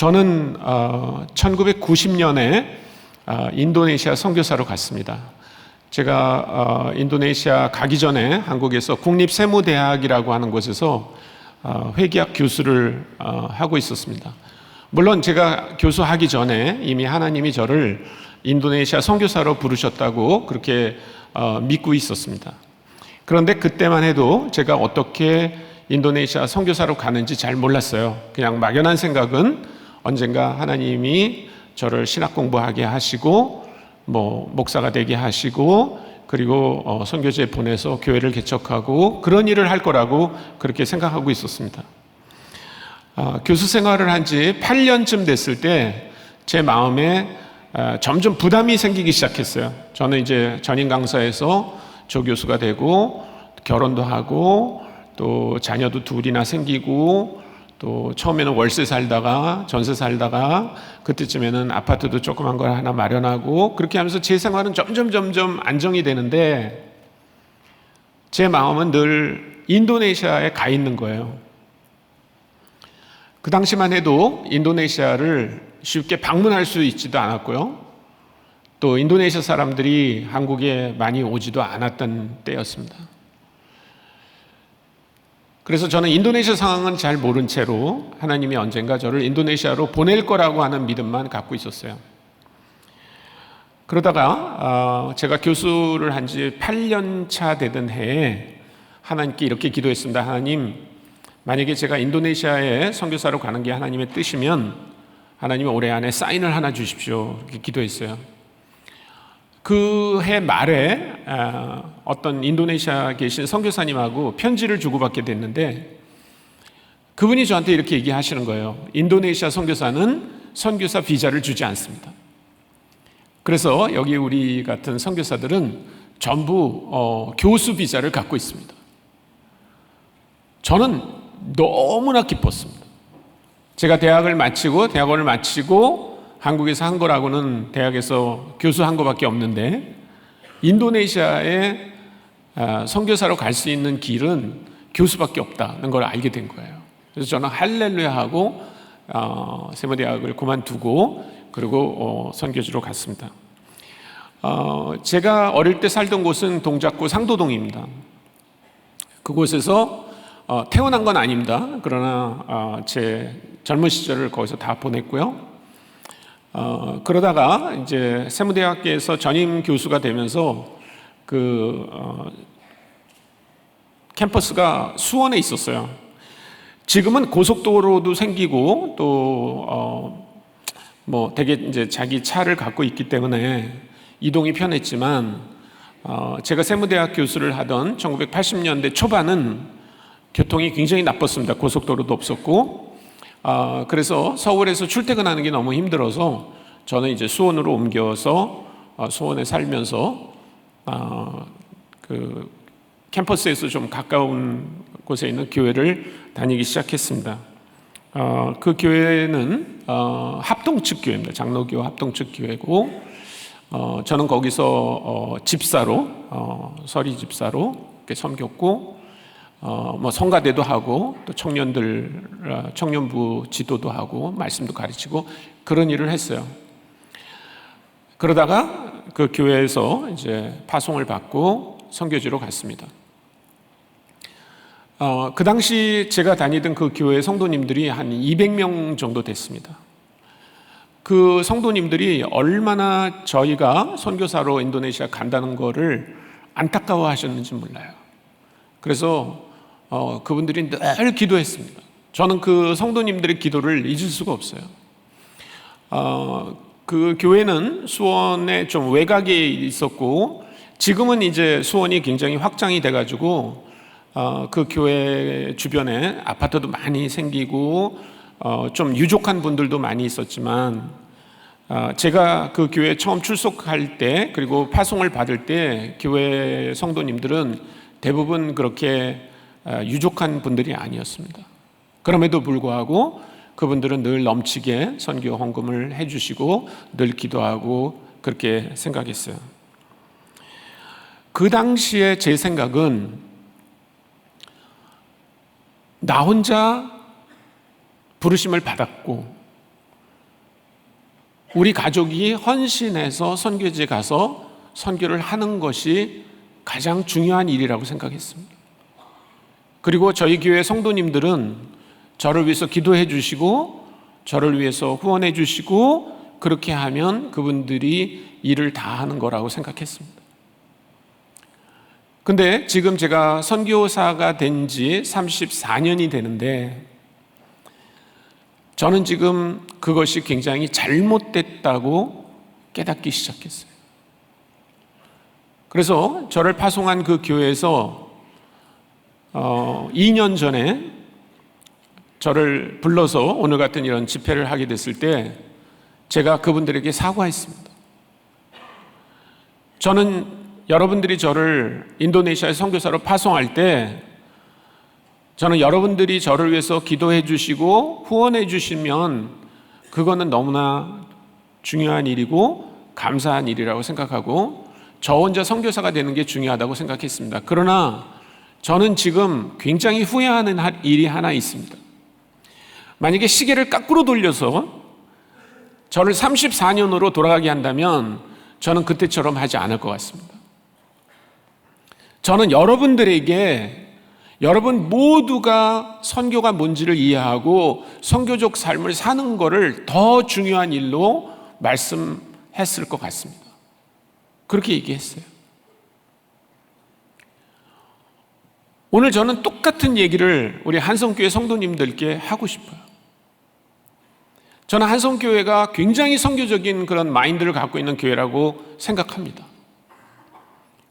저는 1990년에 인도네시아 선교사로 갔습니다. 제가 인도네시아 가기 전에 한국에서 국립세무대학이라고 하는 곳에서 회계학 교수를 하고 있었습니다. 물론 제가 교수하기 전에 이미 하나님이 저를 인도네시아 선교사로 부르셨다고 그렇게 믿고 있었습니다. 그런데 그때만 해도 제가 어떻게 인도네시아 선교사로 가는지 잘 몰랐어요. 그냥 막연한 생각은 언젠가 하나님이 저를 신학 공부하게 하시고 목사가 되게 하시고 그리고 선교지에 보내서 교회를 개척하고 그런 일을 할 거라고 그렇게 생각하고 있었습니다. 교수 생활을 한 지 8년쯤 됐을 때 제 마음에 점점 부담이 생기기 시작했어요. 저는 이제 전임 강사에서 조교수가 되고 결혼도 하고 또 자녀도 둘이나 생기고 또 처음에는 월세 살다가 전세 살다가 그때쯤에는 아파트도 조그만 걸 하나 마련하고 그렇게 하면서 제 생활은 점점 안정이 되는데 제 마음은 늘 인도네시아에 가 있는 거예요. 그 당시만 해도 인도네시아를 쉽게 방문할 수 있지도 않았고요. 또 인도네시아 사람들이 한국에 많이 오지도 않았던 때였습니다. 그래서 저는 인도네시아 상황은 잘 모른 채로 하나님이 언젠가 저를 인도네시아로 보낼 거라고 하는 믿음만 갖고 있었어요. 그러다가 제가 교수를 한 지 8년 차 되던 해에 하나님께 이렇게 기도했습니다. 하나님, 만약에 제가 인도네시아에 선교사로 가는 게 하나님의 뜻이면 하나님이 올해 안에 사인을 하나 주십시오. 이렇게 기도했어요. 그 해 말에 어떤 인도네시아에 계신 선교사님하고 편지를 주고받게 됐는데 그분이 저한테 이렇게 얘기하시는 거예요. 인도네시아 선교사는 선교사 비자를 주지 않습니다. 그래서 여기 우리 같은 선교사들은 전부 교수 비자를 갖고 있습니다. 저는 너무나 기뻤습니다. 제가 대학원을 마치고 한국에서 한 거라고는 대학에서 교수한 거밖에 없는데 인도네시아에 선교사로 갈 수 있는 길은 교수밖에 없다는 걸 알게 된 거예요. 그래서 저는 할렐루야 하고 세무대학을 그만두고 그리고 선교지로 갔습니다. 제가 어릴 때 살던 곳은 동작구 상도동입니다. 그곳에서 태어난 건 아닙니다. 그러나 제 젊은 시절을 거기서 다 보냈고요. 그러다가 이제 세무대학교에서 전임 교수가 되면서 캠퍼스가 수원에 있었어요. 지금은 고속도로도 생기고 또 되게 이제 자기 차를 갖고 있기 때문에 이동이 편했지만 제가 세무대학 교수를 하던 1980년대 초반은 교통이 굉장히 나빴습니다. 고속도로도 없었고 그래서 서울에서 출퇴근하는 게 너무 힘들어서 저는 이제 수원으로 옮겨서 수원에 살면서 그 캠퍼스에서 좀 가까운 곳에 있는 교회를 다니기 시작했습니다. 그 교회는 합동측 교회입니다. 장로교 합동측 교회고 저는 거기서 집사로 서리 집사로 이렇게 섬겼고 성가대도 하고 또 청년부 지도도 하고 말씀도 가르치고 그런 일을 했어요. 그러다가 그 교회에서 이제 파송을 받고 선교지로 갔습니다. 그 당시 제가 다니던 그 교회 성도님들이 한 200명 정도 됐습니다. 그 성도님들이 얼마나 저희가 선교사로 인도네시아 간다는 거를 안타까워 하셨는지 몰라요. 그래서 그분들이 늘 기도했습니다. 저는 그 성도님들의 기도를 잊을 수가 없어요. 그 교회는 수원에 좀 외곽에 있었고 지금은 이제 수원이 굉장히 확장이 돼가지고 그 교회 주변에 아파트도 많이 생기고 좀 유족한 분들도 많이 있었지만 제가 그 교회에 처음 출석할 때 그리고 파송을 받을 때 교회 성도님들은 대부분 그렇게 유족한 분들이 아니었습니다. 그럼에도 불구하고 그분들은 늘 넘치게 선교 헌금을 해주시고 늘 기도하고 그렇게 생각했어요. 그 당시에 제 생각은 나 혼자 부르심을 받았고 우리 가족이 헌신해서 선교지에 가서 선교를 하는 것이 가장 중요한 일이라고 생각했습니다. 그리고 저희 교회 성도님들은 저를 위해서 기도해 주시고 저를 위해서 후원해 주시고 그렇게 하면 그분들이 일을 다 하는 거라고 생각했습니다. 근데 지금 제가 선교사가 된 지 34년이 되는데 저는 지금 그것이 굉장히 잘못됐다고 깨닫기 시작했어요. 그래서 저를 파송한 그 교회에서 2년 전에 저를 불러서 오늘 같은 이런 집회를 하게 됐을 때 제가 그분들에게 사과했습니다. 저는 여러분들이 저를 인도네시아에 선교사로 파송할 때 저는 여러분들이 저를 위해서 기도해 주시고 후원해 주시면 그거는 너무나 중요한 일이고 감사한 일이라고 생각하고 저 혼자 선교사가 되는 게 중요하다고 생각했습니다. 그러나 저는 지금 굉장히 후회하는 일이 하나 있습니다. 만약에 시계를 거꾸로 돌려서 저를 34년으로 돌아가게 한다면 저는 그때처럼 하지 않을 것 같습니다. 저는 여러분들에게 여러분 모두가 선교가 뭔지를 이해하고 선교적 삶을 사는 것을 더 중요한 일로 말씀했을 것 같습니다. 그렇게 얘기했어요. 오늘 저는 똑같은 얘기를 우리 한성교회 성도님들께 하고 싶어요. 저는 한성교회가 굉장히 선교적인 그런 마인드를 갖고 있는 교회라고 생각합니다.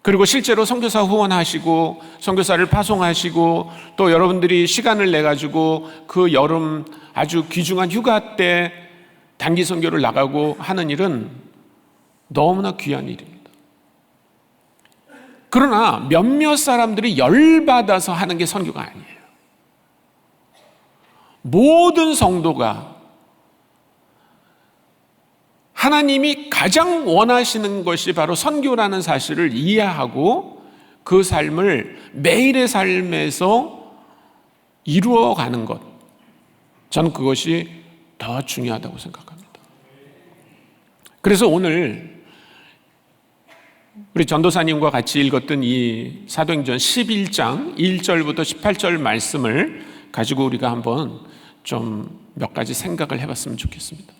그리고 실제로 선교사 후원하시고 선교사를 파송하시고 또 여러분들이 시간을 내가지고 그 여름 아주 귀중한 휴가 때 단기 선교를 나가고 하는 일은 너무나 귀한 일입니다. 그러나 몇몇 사람들이 열받아서 하는 게 선교가 아니에요. 모든 성도가 하나님이 가장 원하시는 것이 바로 선교라는 사실을 이해하고 그 삶을 매일의 삶에서 이루어가는 것, 저는 그것이 더 중요하다고 생각합니다. 그래서 오늘 우리 전도사님과 같이 읽었던 이 사도행전 11장 1절부터 18절 말씀을 가지고 우리가 한번 좀 몇 가지 생각을 해봤으면 좋겠습니다.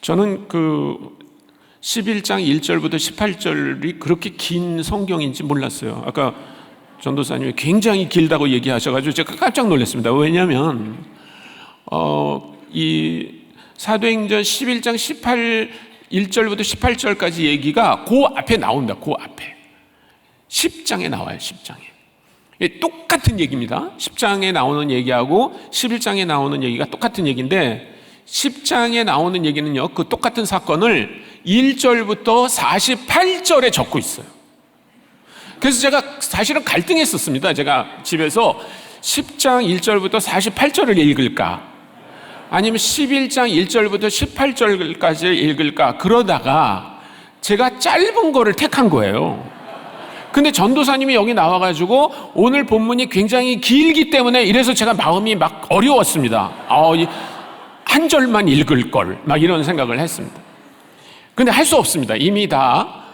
저는 그 11장 1절부터 18절이 그렇게 긴 성경인지 몰랐어요. 아까 전도사님이 굉장히 길다고 얘기하셔가지고 제가 깜짝 놀랐습니다. 왜냐하면 이 사도행전 11장 1절부터 18절까지 얘기가 그 앞에 나온다. 그 앞에 10장에 나와요. 10장에 똑같은 얘기입니다. 10장에 나오는 얘기하고 11장에 나오는 얘기가 똑같은 얘기인데 10장에 나오는 얘기는요, 그 똑같은 사건을 1절부터 48절에 적고 있어요. 그래서 제가 사실은 갈등했었습니다. 제가 집에서 10장 1절부터 48절을 읽을까? 아니면 11장 1절부터 18절까지 읽을까? 그러다가 제가 짧은 거를 택한 거예요. 근데 전도사님이 여기 나와가지고 오늘 본문이 굉장히 길기 때문에 이래서 제가 마음이 막 어려웠습니다. 한 절만 읽을 걸, 막 이런 생각을 했습니다. 근데 할 수 없습니다. 이미 다,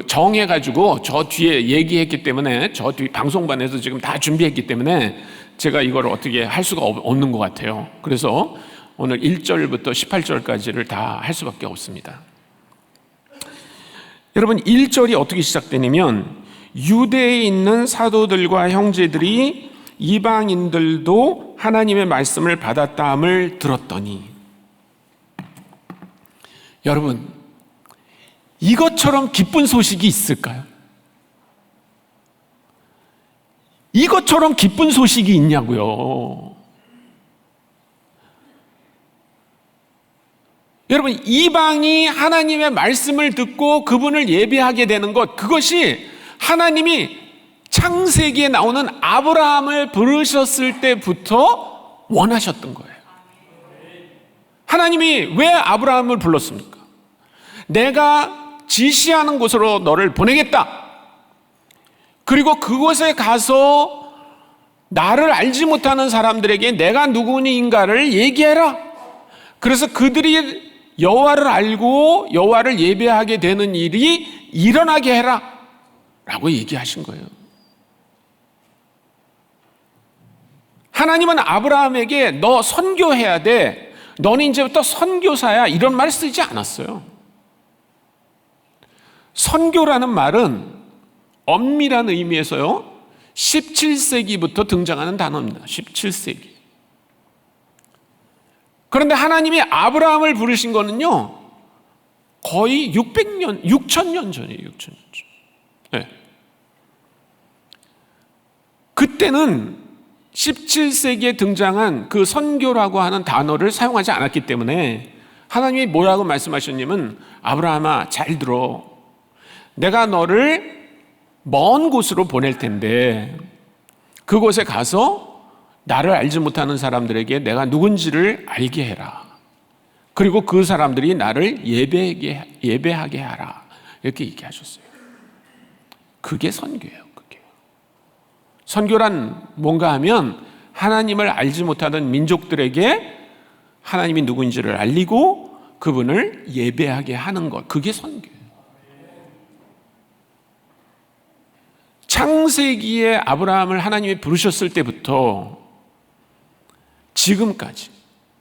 정해가지고 저 뒤에 얘기했기 때문에, 저 뒤 방송반에서 지금 다 준비했기 때문에 제가 이걸 어떻게 할 수가 없는 것 같아요. 그래서 오늘 1절부터 18절까지를 다 할 수밖에 없습니다. 여러분, 1절이 어떻게 시작되냐면, 유대에 있는 사도들과 형제들이 이방인들도 하나님의 말씀을 받았다함을 들었더니, 여러분, 이것처럼 기쁜 소식이 있을까요? 이것처럼 기쁜 소식이 있냐고요. 여러분, 이방이 하나님의 말씀을 듣고 그분을 예배하게 되는 것, 그것이 하나님이 창세기에 나오는 아브라함을 부르셨을 때부터 원하셨던 거예요. 하나님이 왜 아브라함을 불렀습니까? 내가 지시하는 곳으로 너를 보내겠다. 그리고 그곳에 가서 나를 알지 못하는 사람들에게 내가 누구인가를 얘기해라. 그래서 그들이 여호와를 알고 여호와를 예배하게 되는 일이 일어나게 해라 라고 얘기하신 거예요. 하나님은 아브라함에게 너 선교해야 돼, 너는 이제부터 선교사야, 이런 말을 쓰지 않았어요. 선교라는 말은 엄밀한 의미에서요 17세기부터 등장하는 단어입니다. 17세기. 그런데 하나님이 아브라함을 부르신 거는요 거의 600년, 6000년 전이에요. 6000년 전. 네. 그때는 17세기에 등장한 그 선교라고 하는 단어를 사용하지 않았기 때문에 하나님이 뭐라고 말씀하셨냐면, 아브라함아 잘 들어, 내가 너를 먼 곳으로 보낼 텐데 그곳에 가서 나를 알지 못하는 사람들에게 내가 누군지를 알게 해라. 그리고 그 사람들이 나를 예배하게 하라. 이렇게 얘기하셨어요. 그게 선교예요. 그게. 선교란 뭔가 하면 하나님을 알지 못하던 민족들에게 하나님이 누구인지를 알리고 그분을 예배하게 하는 것. 그게 선교예요. 창세기에 아브라함을 하나님이 부르셨을 때부터 지금까지,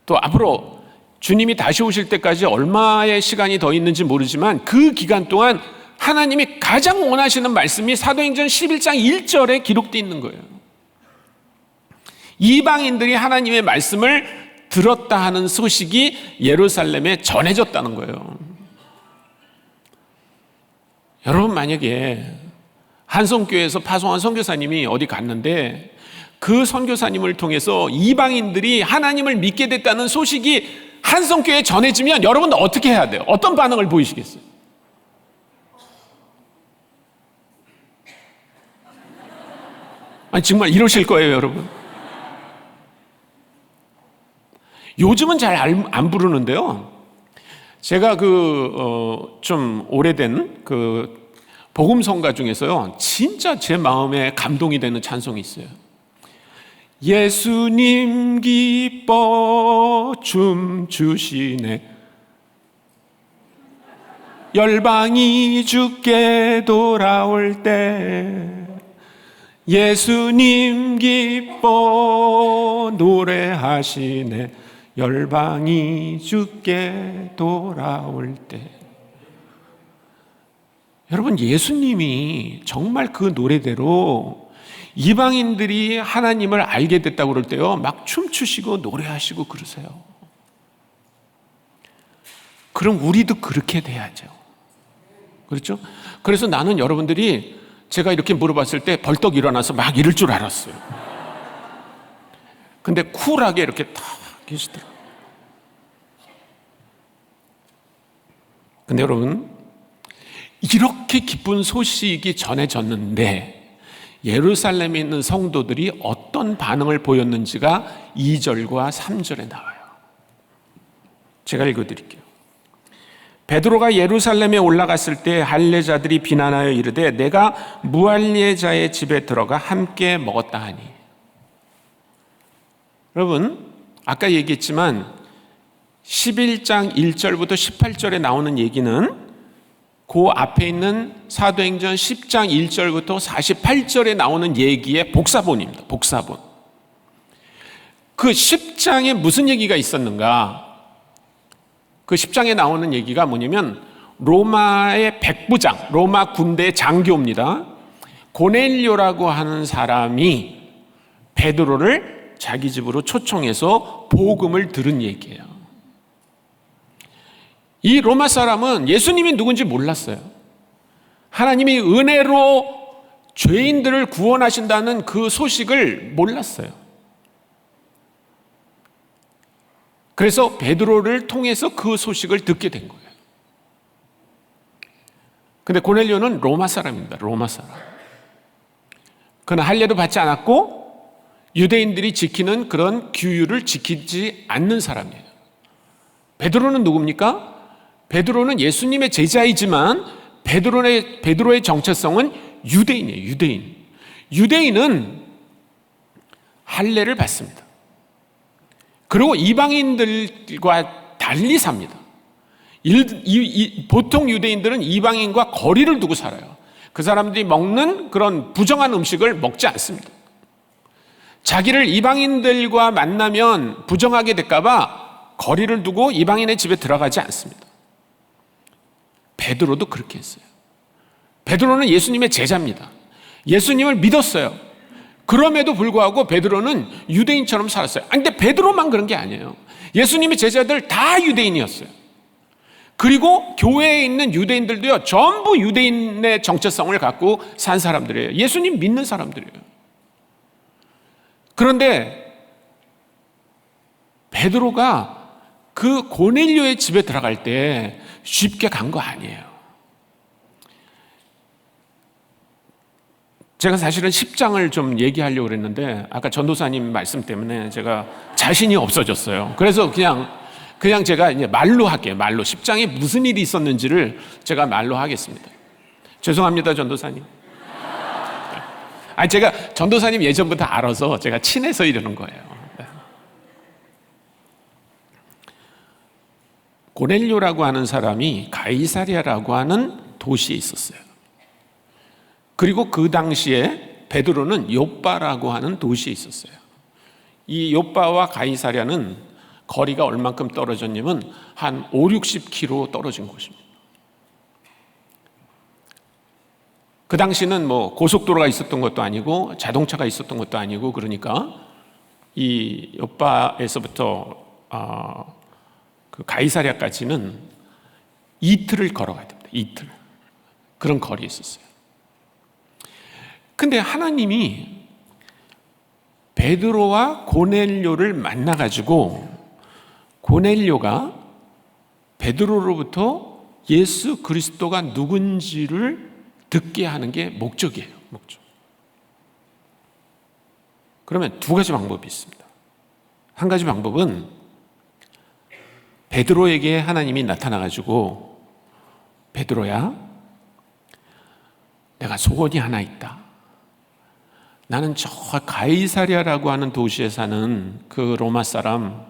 또 앞으로 주님이 다시 오실 때까지 얼마의 시간이 더 있는지 모르지만 그 기간 동안 하나님이 가장 원하시는 말씀이 사도행전 11장 1절에 기록되어 있는 거예요. 이방인들이 하나님의 말씀을 들었다 하는 소식이 예루살렘에 전해졌다는 거예요. 여러분, 만약에 한성교회에서 파송한 선교사님이 어디 갔는데 그 선교사님을 통해서 이방인들이 하나님을 믿게 됐다는 소식이 한성교회에 전해지면 여러분 어떻게 해야 돼요? 어떤 반응을 보이시겠어요? 아니 정말 이러실 거예요, 여러분. 요즘은 잘 안 부르는데요. 제가 좀 오래된 복음성가 중에서요, 진짜 제 마음에 감동이 되는 찬송이 있어요. 예수님 기뻐 춤추시네, 열방이 주께 돌아올 때. 예수님 기뻐 노래하시네, 열방이 주께 돌아올 때. 여러분, 예수님이 정말 그 노래대로 이방인들이 하나님을 알게 됐다고 그럴 때요, 막 춤추시고 노래하시고 그러세요. 그럼 우리도 그렇게 돼야죠. 그렇죠? 그래서 나는 여러분들이 제가 이렇게 물어봤을 때 벌떡 일어나서 막 이럴 줄 알았어요. 근데 쿨하게 이렇게 딱 계시더라고요. 근데 여러분, 이렇게 기쁜 소식이 전해졌는데 예루살렘에 있는 성도들이 어떤 반응을 보였는지가 2절과 3절에 나와요. 제가 읽어드릴게요. 베드로가 예루살렘에 올라갔을 때 할례자들이 비난하여 이르되 내가 무할례자의 집에 들어가 함께 먹었다 하니. 여러분, 아까 얘기했지만 11장 1절부터 18절에 나오는 얘기는 그 앞에 있는 사도행전 10장 1절부터 48절에 나오는 얘기의 복사본입니다. 복사본. 그 10장에 무슨 얘기가 있었는가? 그 10장에 나오는 얘기가 뭐냐면 로마의 백부장, 로마 군대의 장교입니다. 고넬료라고 하는 사람이 베드로를 자기 집으로 초청해서 복음을 들은 얘기예요. 이 로마 사람은 예수님이 누군지 몰랐어요. 하나님이 은혜로 죄인들을 구원하신다는 그 소식을 몰랐어요. 그래서 베드로를 통해서 그 소식을 듣게 된 거예요. 근데 고넬료는 로마 사람입니다. 로마 사람. 그는 할례도 받지 않았고 유대인들이 지키는 그런 규율을 지키지 않는 사람이에요. 베드로는 누굽니까? 베드로는 예수님의 제자이지만 베드로의 정체성은 유대인이에요. 유대인. 유대인은 할례를 받습니다. 그리고 이방인들과 달리 삽니다. 보통 유대인들은 이방인과 거리를 두고 살아요. 그 사람들이 먹는 그런 부정한 음식을 먹지 않습니다. 자기를 이방인들과 만나면 부정하게 될까봐 거리를 두고 이방인의 집에 들어가지 않습니다. 베드로도 그렇게 했어요. 베드로는 예수님의 제자입니다. 예수님을 믿었어요. 그럼에도 불구하고 베드로는 유대인처럼 살았어요. 근데 베드로만 그런 게 아니에요. 예수님의 제자들 다 유대인이었어요. 그리고 교회에 있는 유대인들도요, 전부 유대인의 정체성을 갖고 산 사람들이에요. 예수님 믿는 사람들이에요. 그런데 베드로가 그 고넬료의 집에 들어갈 때 쉽게 간 거 아니에요. 제가 사실은 10장을 좀 얘기하려고 그랬는데 아까 전도사님 말씀 때문에 제가 자신이 없어졌어요. 그래서 그냥 제가 이제 말로 할게요. 말로 10장에 무슨 일이 있었는지를 제가 말로 하겠습니다. 죄송합니다, 전도사님. 제가 전도사님 예전부터 알아서 제가 친해서 이러는 거예요. 고넬료라고 하는 사람이 가이사랴라고 하는 도시에 있었어요. 그리고 그 당시에 베드로는 욥바라고 하는 도시에 있었어요. 이 욥바와 가이사랴는 거리가 얼만큼 떨어졌냐면 한 50-60km 떨어진 곳입니다. 그 당시는 뭐 고속도로가 있었던 것도 아니고 자동차가 있었던 것도 아니고, 그러니까 이 욥바에서부터 그 가이사랴까지는 이틀을 걸어가야 됩니다. 이틀. 그런 거리에 있었어요. 근데 하나님이 베드로와 고넬료를 만나가지고 고넬료가 베드로로부터 예수 그리스도가 누군지를 듣게 하는 게 목적이에요. 목적. 그러면 두 가지 방법이 있습니다. 한 가지 방법은 베드로에게 하나님이 나타나가지고, 베드로야, 내가 소원이 하나 있다. 나는 저 가이사랴라고 하는 도시에 사는 그 로마 사람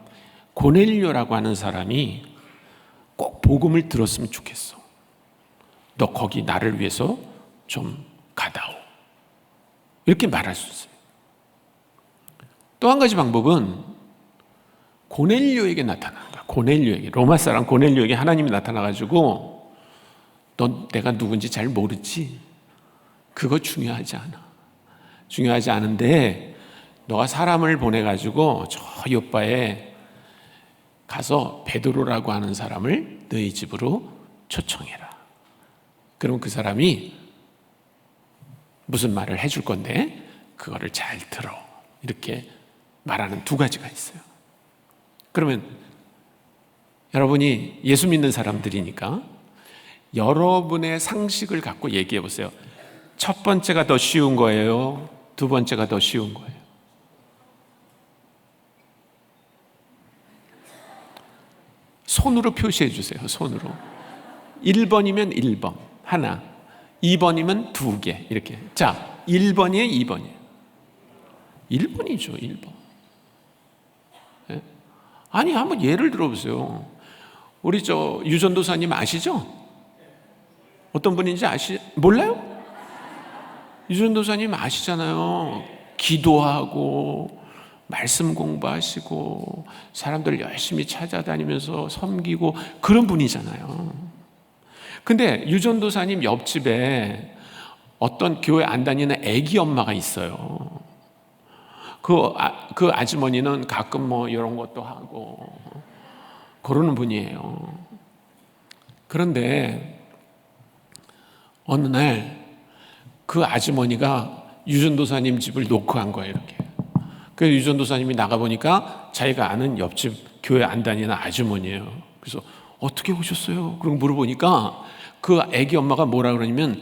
고넬료라고 하는 사람이 꼭 복음을 들었으면 좋겠어. 너 거기 나를 위해서 좀 가다오. 이렇게 말할 수 있어요. 또 한 가지 방법은 고넬료에게 나타나는 거야. 고넬료에게, 로마 사람 고넬료에게 하나님이 나타나가지고, 넌 내가 누군지 잘 모르지? 그거 중요하지 않아. 중요하지 않은데 너가 사람을 보내가지고 저 욥바에 가서 베드로라고 하는 사람을 너희 집으로 초청해라. 그럼 그 사람이 무슨 말을 해줄 건데 그거를 잘 들어. 이렇게 말하는 두 가지가 있어요. 그러면 여러분이 예수 믿는 사람들이니까 여러분의 상식을 갖고 얘기해 보세요. 첫 번째가 더 쉬운 거예요? 두 번째가 더 쉬운 거예요? 손으로 표시해 주세요. 손으로. 1번이면 1번 하나, 2번이면 2개 이렇게. 자, 1번이에요, 2번이에요? 1번이죠. 1번. 네? 아니, 한번 예를 들어보세요. 우리 저 유전도사님 아시죠? 어떤 분인지 몰라요? 유전도사님 아시잖아요. 기도하고 말씀 공부하시고 사람들 열심히 찾아다니면서 섬기고 그런 분이잖아요. 근데 유전도사님 옆집에 어떤 교회 안 다니는 애기 엄마가 있어요. 그 아주머니는 가끔 뭐 이런 것도 하고 그러는 분이에요. 그런데 어느 날 그 아주머니가 유전도사님 집을 놓고 간 거예요. 이렇게. 그래서 유전도사님이 나가보니까 자기가 아는 옆집 교회 안 다니는 아주머니예요. 그래서 어떻게 오셨어요? 그러고 물어보니까 그 애기 엄마가 뭐라 그러냐면,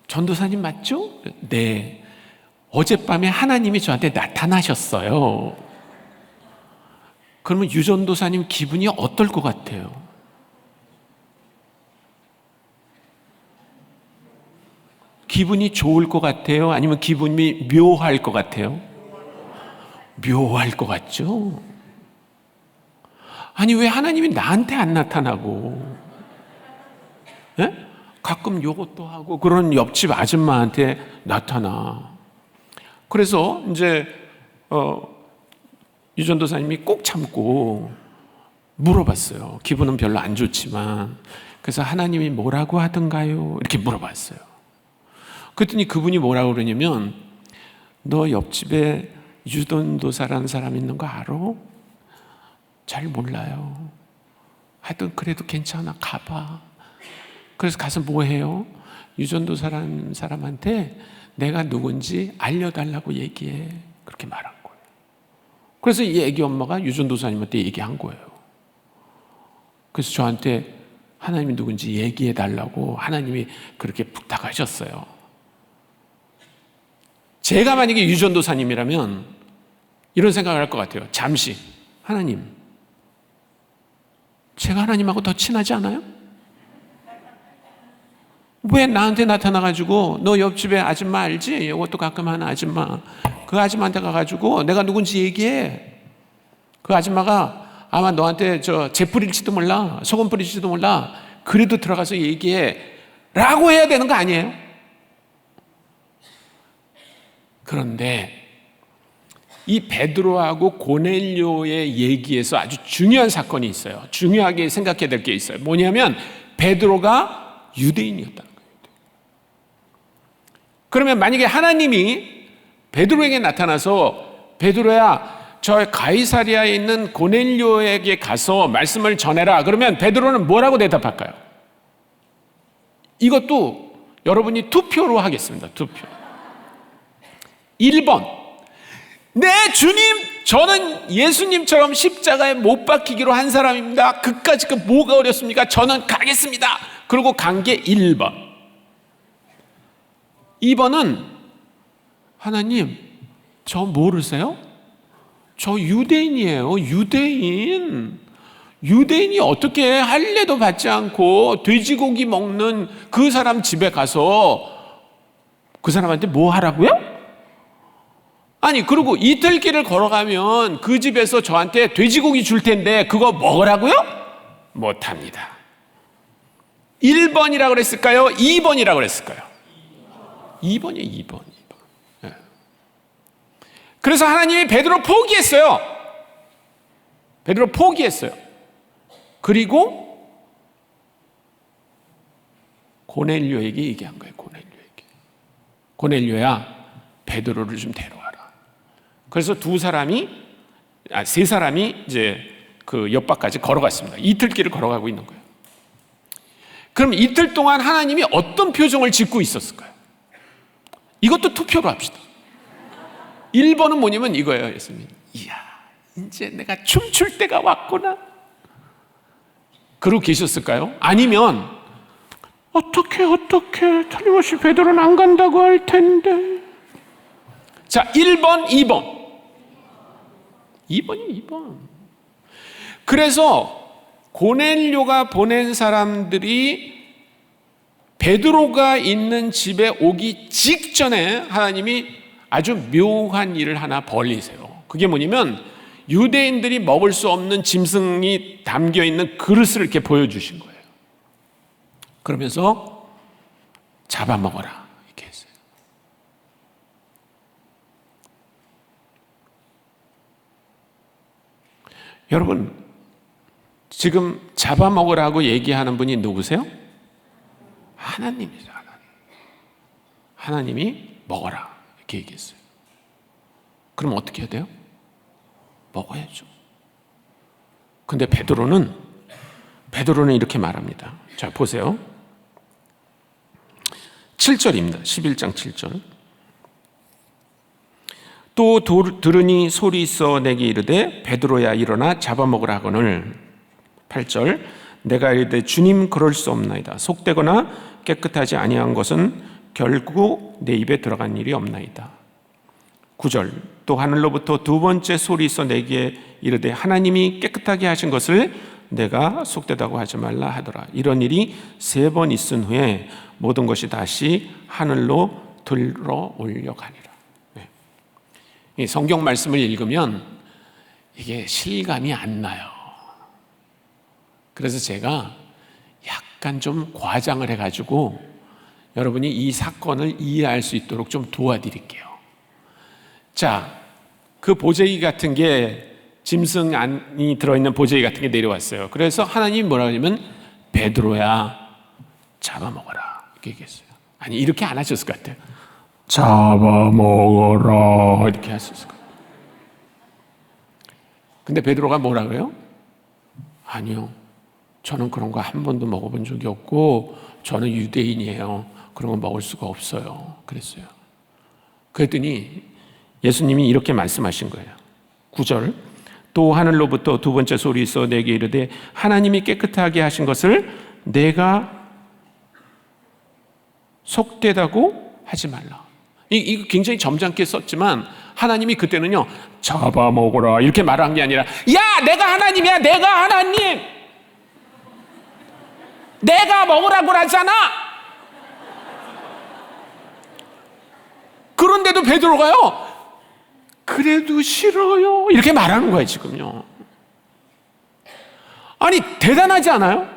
전도사님 맞죠? 네. 어젯밤에 하나님이 저한테 나타나셨어요. 그러면 유전도사님 기분이 어떨 것 같아요? 기분이 좋을 것 같아요? 아니면 기분이 묘할 것 같아요? 묘할 것 같죠? 아니 왜 하나님이 나한테 안 나타나고, 예? 가끔 요것도 하고 그런 옆집 아줌마한테 나타나. 그래서 이제 유전도사님이 꼭 참고 물어봤어요. 기분은 별로 안 좋지만. 그래서 하나님이 뭐라고 하던가요? 이렇게 물어봤어요. 그랬더니 그분이 뭐라고 그러냐면, 너 옆집에 유전도사라는 사람 있는 거 알아? 잘 몰라요. 하여튼 그래도 괜찮아, 가봐. 그래서 가서 뭐 해요? 유전도사라는 사람한테 내가 누군지 알려달라고 얘기해. 그렇게 말한 거예요. 그래서 이 애기 엄마가 유전도사님한테 얘기한 거예요. 그래서 저한테 하나님이 누군지 얘기해 달라고 하나님이 그렇게 부탁하셨어요. 제가 만약에 유전도사님이라면 이런 생각을 할 것 같아요. 잠시, 하나님, 제가 하나님하고 더 친하지 않아요? 왜 나한테 나타나가지고 너 옆집에 아줌마 알지? 이것도 가끔 하는 아줌마, 그 아줌마한테 가가지고 내가 누군지 얘기해. 그 아줌마가 아마 너한테 재 뿌릴지도 몰라, 소금 뿌릴지도 몰라. 그래도 들어가서 얘기해 라고 해야 되는 거 아니에요? 그런데 이 베드로하고 고넬료의 얘기에서 아주 중요한 사건이 있어요. 중요하게 생각해야 될 게 있어요. 뭐냐면 베드로가 유대인이었다는 거예요. 그러면 만약에 하나님이 베드로에게 나타나서, 베드로야, 저 가이사리아에 있는 고넬료에게 가서 말씀을 전해라. 그러면 베드로는 뭐라고 대답할까요? 이것도 여러분이 투표로 하겠습니다. 투표. 1번. 네, 주님, 저는 예수님처럼 십자가에 못 박히기로 한 사람입니다. 그까짓 거 뭐가 어렵습니까? 저는 가겠습니다. 그리고 간 게 1번. 2번은 하나님, 저 모르세요? 저 유대인이에요. 유대인이 어떻게 할례도 받지 않고 돼지고기 먹는 그 사람 집에 가서 그 사람한테 뭐 하라고요? 아니, 그리고 이틀길을 걸어가면 그 집에서 저한테 돼지고기 줄 텐데 그거 먹으라고요? 못합니다. 1번이라고 그랬을까요? 2번이라고 그랬을까요? 2번이에요. 2번. 그래서 하나님이 베드로 포기했어요. 베드로 포기했어요. 그리고 고넬료에게 얘기한 거예요. 고넬료야, 베드로를 좀 데려와라. 그래서 세 사람이 이제 그 옆밖까지 걸어갔습니다. 이틀길을 걸어가고 있는 거예요. 그럼 이틀 동안 하나님이 어떤 표정을 짓고 있었을까요? 이것도 투표로 합시다. 1번은 뭐냐면 이거예요. 예수님, 이야, 이제 내가 춤출 때가 왔구나. 그러고 계셨을까요? 아니면 어떻게 틀림없이 베드로는 안 간다고 할 텐데. 자, 1번, 2번. 2번. 그래서 고넬료가 보낸 사람들이 베드로가 있는 집에 오기 직전에 하나님이 아주 묘한 일을 하나 벌리세요. 그게 뭐냐면 유대인들이 먹을 수 없는 짐승이 담겨있는 그릇을 이렇게 보여주신 거예요. 그러면서 잡아먹어라 이렇게 했어요. 여러분, 지금 잡아먹으라고 얘기하는 분이 누구세요? 하나님이죠. 하나님이 먹어라 이렇게 얘기했어요. 그럼 어떻게 해야 돼요? 먹어야죠. 근데 베드로는 이렇게 말합니다. 자, 보세요. 7절입니다. 11장 7절. 또 들으니 소리 있어 내게 이르되 베드로야 일어나 잡아먹으라 하거늘. 8절. 내가 이르되 주님 그럴 수 없나이다. 속되거나 깨끗하지 아니한 것은 결국 내 입에 들어간 일이 없나이다. 9절. 또 하늘로부터 두 번째 소리 있어 내게 이르되 하나님이 깨끗하게 하신 것을 내가 속되다고 하지 말라 하더라. 이런 일이 3번 있은 후에 모든 것이 다시 하늘로 들어 올려가니라. 이 성경 말씀을 읽으면 이게 실감이 안 나요. 그래서 제가 약간 좀 과장을 해가지고 여러분이 이 사건을 이해할 수 있도록 좀 도와드릴게요. 자, 그 보재기 같은 게, 짐승 안이 들어있는 보재기 같은 게 내려왔어요. 그래서 하나님이 뭐라 하냐면 베드로야 잡아먹어라 이렇게 얘기했어요. 아니 이렇게 안 하셨을 것 같아요. 잡아먹어라 이렇게 하셨을 것 같아요. 근데 베드로가 뭐라 그래요? 아니요, 저는 그런 거 한 번도 먹어본 적이 없고 저는 유대인이에요. 그런 거 먹을 수가 없어요. 그랬어요. 그랬더니 예수님이 이렇게 말씀하신 거예요. 9절, 또 하늘로부터 두 번째 소리 있어 내게 이르되 하나님이 깨끗하게 하신 것을 내가 속되다고 하지 말라. 이거 굉장히 점잖게 썼지만 하나님이 그때는요 잡아먹어라 이렇게 말한 게 아니라 야 내가 하나님이야, 내가 하나님, 내가 먹으라고 하잖아. 그런데도 베드로가요 그래도 싫어요 이렇게 말하는 거예요 지금요. 아니 대단하지 않아요?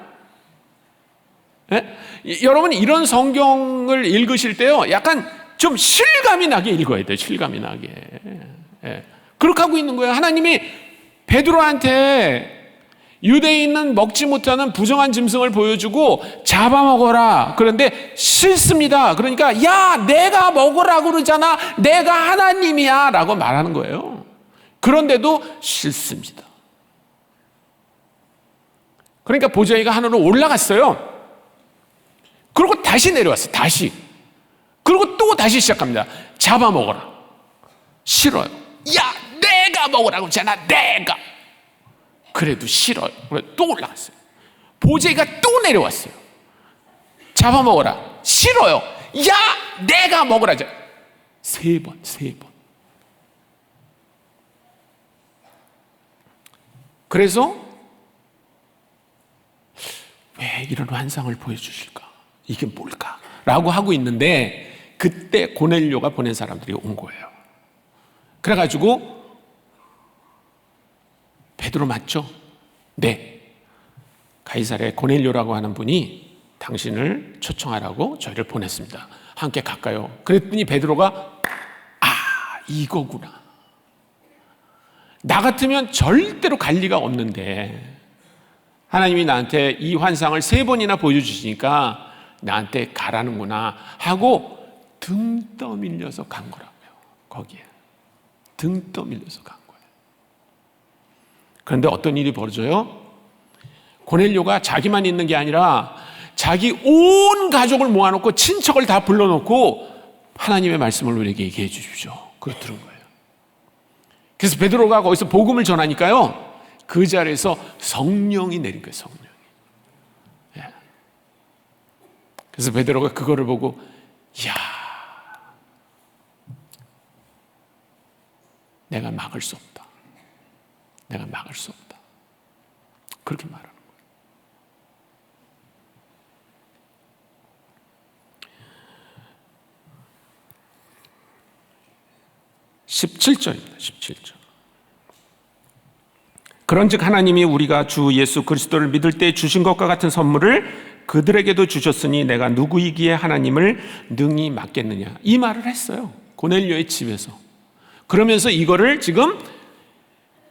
예? 여러분 이런 성경을 읽으실 때요 약간 좀 실감이 나게 읽어야 돼요. 실감이 나게. 예. 그렇게 하고 있는 거예요. 하나님이 베드로한테 유대인은 먹지 못하는 부정한 짐승을 보여주고 잡아먹어라. 그런데 싫습니다. 그러니까 야 내가 먹으라고 그러잖아, 내가 하나님이야 라고 말하는 거예요. 그런데도 싫습니다. 그러니까 보자기가 하늘로 올라갔어요. 그리고 다시 내려왔어요. 다시. 그리고 또 다시 시작합니다. 잡아먹어라. 싫어요. 야 내가 먹으라고 했잖아, 내가. 그래도 싫어요. 또 올라갔어요. 보재기가 또 내려왔어요. 잡아먹어라. 싫어요. 야 내가 먹으라죠. 세 번. 그래서 왜 이런 환상을 보여주실까? 이게 뭘까? 라고 하고 있는데 그때 고넬료가 보낸 사람들이 온 거예요. 그래가지고 베드로 맞죠? 네. 가이사랴의 고넬료라고 하는 분이 당신을 초청하라고 저희를 보냈습니다. 함께 갈까요? 그랬더니 베드로가 이거구나. 나 같으면 절대로 갈 리가 없는데 하나님이 나한테 이 환상을 3번이나 보여주시니까 나한테 가라는구나 하고 등 떠밀려서 간 거라고요. 거기에 등 떠밀려서 간 거예요. 그런데 어떤 일이 벌어져요? 고넬료가 자기만 있는 게 아니라 자기 온 가족을 모아놓고 친척을 다 불러놓고 하나님의 말씀을 우리에게 얘기해 주십시오. 그렇더는 거예요. 그래서 베드로가 거기서 복음을 전하니까요 그 자리에서 성령이 내린 거예요. 성령이. 예. 그래서 베드로가 그거를 보고 이야 내가 막을 수 없다. 내가 막을 수 없다. 그렇게 말하는 거예요. 17절입니다. 17절. 그런즉 하나님이 우리가 주 예수 그리스도를 믿을 때 주신 것과 같은 선물을 그들에게도 주셨으니 내가 누구이기에 하나님을 능히 막겠느냐. 이 말을 했어요. 고넬료의 집에서. 그러면서 이거를 지금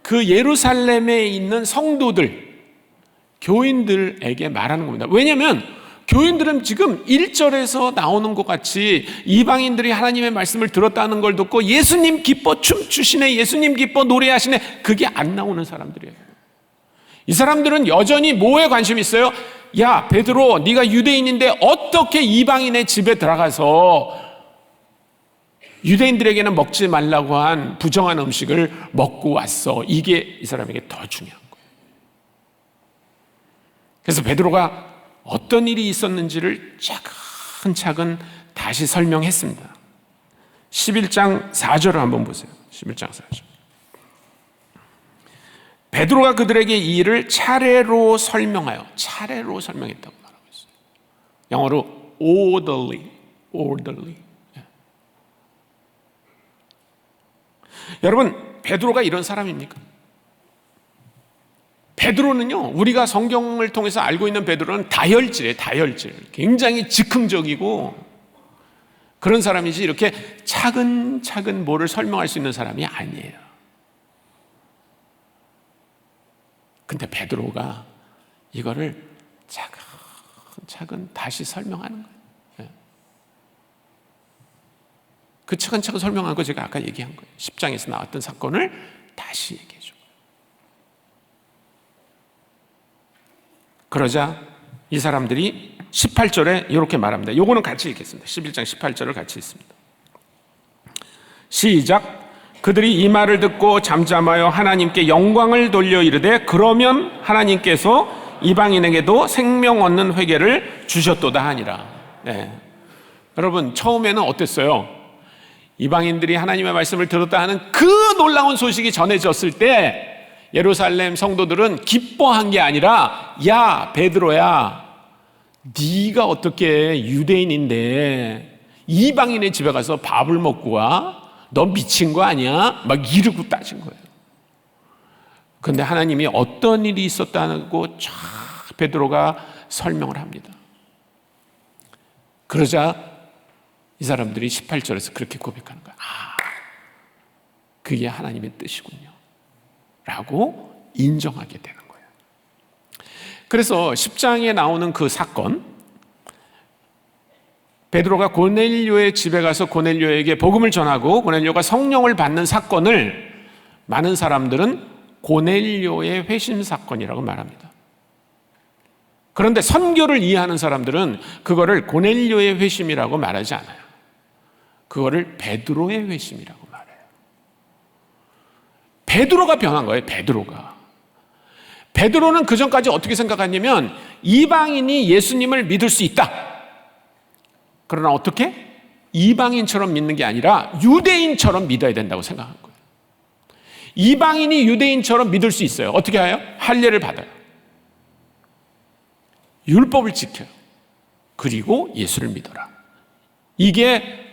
그 예루살렘에 있는 성도들, 교인들에게 말하는 겁니다. 왜냐하면 교인들은 지금 1절에서 나오는 것 같이 이방인들이 하나님의 말씀을 들었다는 걸 듣고 예수님 기뻐 춤추시네, 예수님 기뻐 노래하시네, 그게 안 나오는 사람들이에요. 이 사람들은 여전히 뭐에 관심이 있어요? 야 베드로, 네가 유대인인데 어떻게 이방인의 집에 들어가서 유대인들에게는 먹지 말라고 한 부정한 음식을 먹고 왔어. 이게 이 사람에게 더 중요한 거예요. 그래서 베드로가 어떤 일이 있었는지를 차근차근 다시 설명했습니다. 11장 4절을 한번 보세요. 11장 4절. 베드로가 그들에게 이 일을 차례로 설명했다고 말하고 있어요. 영어로 orderly. 여러분, 베드로가 이런 사람입니까? 베드로는요, 우리가 성경을 통해서 알고 있는 베드로는 다혈질이에요. 다혈질. 굉장히 즉흥적이고 그런 사람이지 이렇게 차근차근 뭐를 설명할 수 있는 사람이 아니에요. 근데 베드로가 이거를 차근차근 다시 설명하는 거예요. 그 차근차근 설명한 거 제가 아까 얘기한 거예요. 10장에서 나왔던 사건을 다시 얘기해 줘. 그러자 이 사람들이 18절에 이렇게 말합니다. 요거는 같이 읽겠습니다. 11장 18절을 같이 읽습니다. 시작. 그들이 이 말을 듣고 잠잠하여 하나님께 영광을 돌려 이르되 그러면 하나님께서 이방인에게도 생명 얻는 회개를 주셨도다 하니라. 네. 여러분, 처음에는 어땠어요? 이방인들이 하나님의 말씀을 들었다 하는 그 놀라운 소식이 전해졌을 때 예루살렘 성도들은 기뻐한 게 아니라, 야 베드로야, 네가 어떻게 유대인인데 이방인의 집에 가서 밥을 먹고 와? 너 미친 거 아니야? 막 이러고 따진 거예요. 근데 하나님이 어떤 일이 있었다고 쫙 베드로가 설명을 합니다. 그러자 이 사람들이 18절에서 그렇게 고백하는 거야. 그게 하나님의 뜻이군요 라고 인정하게 되는 거예요. 그래서 10장에 나오는 그 사건, 베드로가 고넬료의 집에 가서 고넬료에게 복음을 전하고 고넬료가 성령을 받는 사건을 많은 사람들은 고넬료의 회심 사건이라고 말합니다. 그런데 선교를 이해하는 사람들은 그거를 고넬료의 회심이라고 말하지 않아요. 그거를 베드로의 회심이라고 말해요. 베드로가 변한 거예요. 베드로는 그전까지 어떻게 생각했냐면 이방인이 예수님을 믿을 수 있다. 그러나 어떻게? 이방인처럼 믿는 게 아니라 유대인처럼 믿어야 된다고 생각한 거예요. 이방인이 유대인처럼 믿을 수 있어요. 어떻게 해요? 할례를 받아요. 율법을 지켜요. 그리고 예수를 믿어라. 이게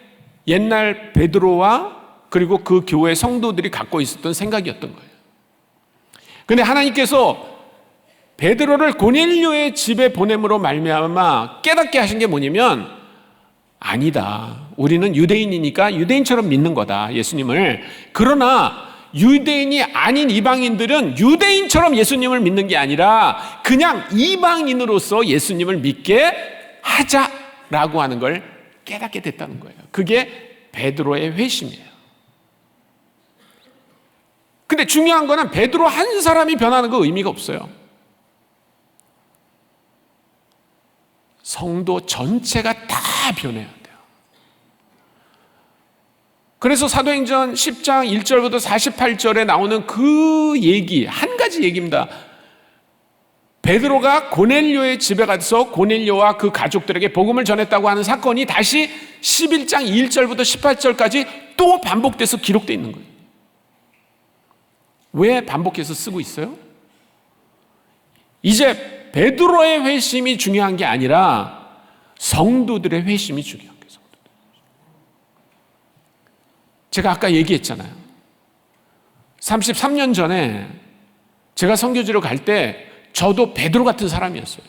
옛날 베드로와 그리고 그 교회 성도들이 갖고 있었던 생각이었던 거예요. 그런데 하나님께서 베드로를 고넬료의 집에 보냄으로 말미암아 깨닫게 하신 게 뭐냐면, 아니다, 우리는 유대인이니까 유대인처럼 믿는 거다, 예수님을. 그러나 유대인이 아닌 이방인들은 유대인처럼 예수님을 믿는 게 아니라 그냥 이방인으로서 예수님을 믿게 하자라고 하는 걸 깨닫게 됐다는 거예요. 그게 베드로의 회심이에요. 근데 중요한 거는 베드로 한 사람이 변하는 거 의미가 없어요. 성도 전체가 다 변해야 돼요. 그래서 사도행전 10장 1절부터 48절에 나오는 그 얘기, 한 가지 얘기입니다. 베드로가 고넬료의 집에 가서 고넬료와 그 가족들에게 복음을 전했다고 하는 사건이 다시 11장 1절부터 18절까지 또 반복돼서 기록되어 있는 거예요. 왜 반복해서 쓰고 있어요? 이제 베드로의 회심이 중요한 게 아니라 성도들의 회심이 중요한 거예요. 제가 아까 얘기했잖아요. 33년 전에 제가 선교지로 갈 때 저도 베드로 같은 사람이었어요.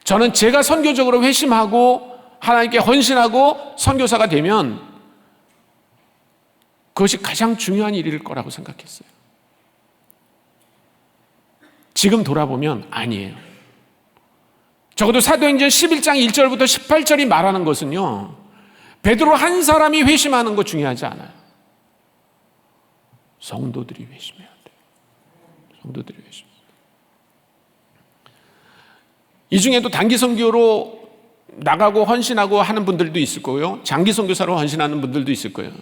저는 제가 선교적으로 회심하고 하나님께 헌신하고 선교사가 되면 그것이 가장 중요한 일일 거라고 생각했어요. 지금 돌아보면 아니에요. 적어도 사도행전 11장 1절부터 18절이 말하는 것은요, 베드로 한 사람이 회심하는 거 중요하지 않아요. 성도들이 회심해야 돼요. 성도들이 회심. 이 중에도 단기 선교로 나가고 헌신하고 하는 분들도 있을 거고요, 장기 선교사로 헌신하는 분들도 있을 거예요.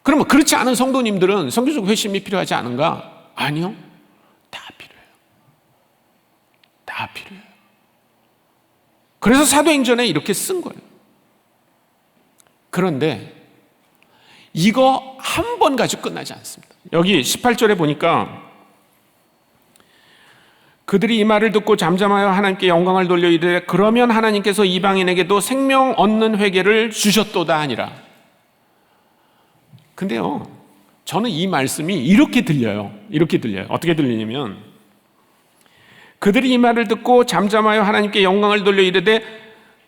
그러면 그렇지 않은 성도님들은 선교적 회심이 필요하지 않은가? 아니요. 다 필요해요. 다 필요해요. 그래서 사도행전에 이렇게 쓴 거예요. 그런데 이거 한 번 가지고 끝나지 않습니다. 여기 18절에 보니까 그들이 이 말을 듣고 잠잠하여 하나님께 영광을 돌려 이르되 그러면 하나님께서 이방인에게도 생명 얻는 회개를 주셨도다 하니라. 근데요, 저는 이 말씀이 이렇게 들려요. 이렇게 들려요. 어떻게 들리냐면, 그들이 이 말을 듣고 잠잠하여 하나님께 영광을 돌려 이르되